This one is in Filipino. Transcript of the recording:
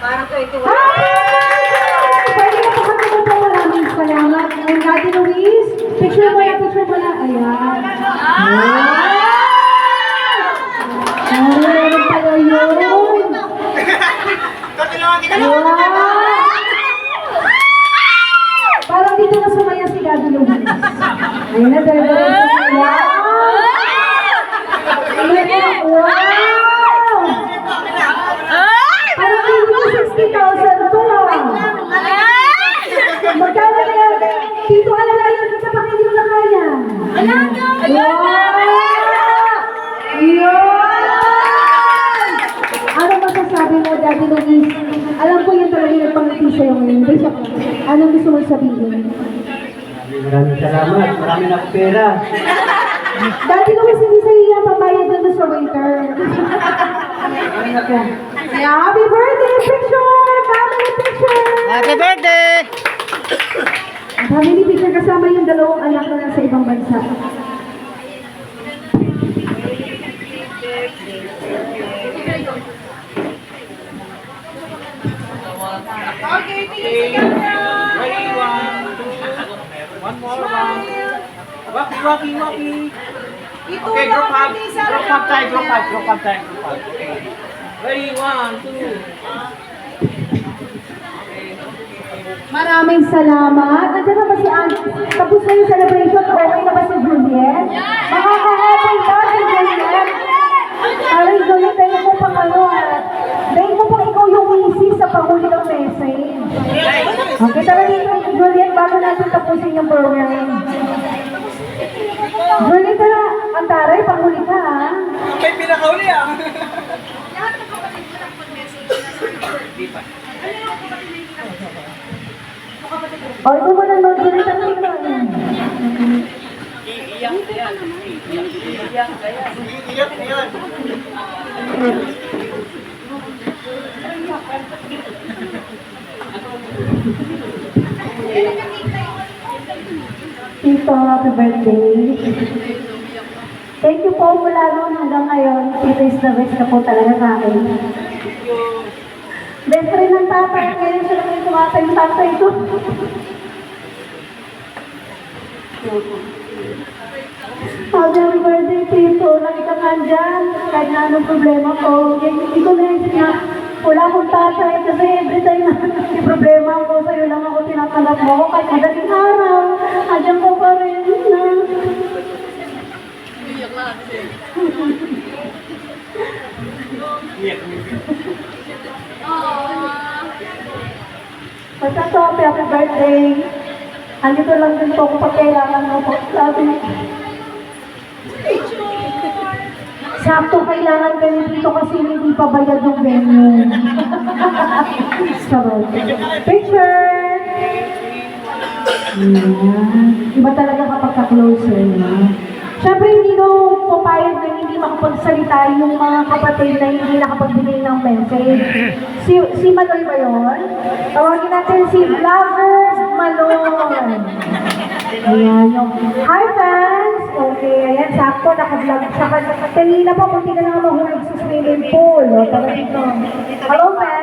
Parang ko ito. Pwede na pakatulong po, maraming salamat. And Daddy Luis, picture mo na. Ayan. Meron pala yun. Parang dito na sumaya si Daddy Luis. Ayun na, dala-dala. Wow! Parang dito 60,000 to. Magkano na yan? Tito, alalayan ka pa, hindi mo na kaya. Yun! Ano masasabi mo, Daddy Luis? Alam ko yung talaga yung pangiti sa'yo ngayon. Anong gusto mo sabihin? Maraming salamat. Marami na akong pera. Daddy Luis, hindi sa'yo yan pabayad na sa waiter. Yeah, happy birthday picture! Family picture! Happy birthday! Family picture kasama yung dalawang anak na nasa ibang bansa. Okay, ready, one more round. Waki. Okay, group hug time. Okay. Ready, 1, 2. Maraming salamat. Nandiyan na ba si Anne? Tapos na yung celebration. Okay na ba si Juliet? Makaka-happy ba si Juliet? Aray, Juliet, dahil mo pang dahil mo pang ikaw yung isi sa panghuli ng message. Okay, tara dito, Juliet, bago natin tapusin yung program. Juliet, tara, ang taray, panghuli ka, ha? May pinakauli, O, ito mo na, Juliet, ang tingnan. Iyak na yan. Tito, happy birthday. Thank you po mula noon hanggang ngayon. Tito is the best na po talaga sa akin. Best friend ng tatay. Ngayon siya naman yung tumatay ng tatay ko. Happy birthday, Tito. Lagi ka nandyan. Kahit na anong problema ko. Hindi ko naisip na wala akong tatay kasi every time na may problema ko, sa'yo lang ako tinatanggap mo. Kahit madaling araw, andyan ko pa rin na. Basta to, happy birthday. Andito lang din po kung pagkailangan mo po. Sabi, sakto kailangan kayo dito kasi hindi pa bayad yung venue. Sarap. Picture! Iba talaga kapag ka-close eh. Siyempre hindi ko papayag na hindi makapagsalita yung mga kapatid na hindi nakapagbigay ng message. Si Maloy ba yun? Tawagin natin si Vlogger Maloy. Ayan yung hi fans! Okay, ayan, sakto, naka-vlog siya. Kanina po, kung hindi ka na mahulog sa swimming pool. O, tara dito. Hello fans!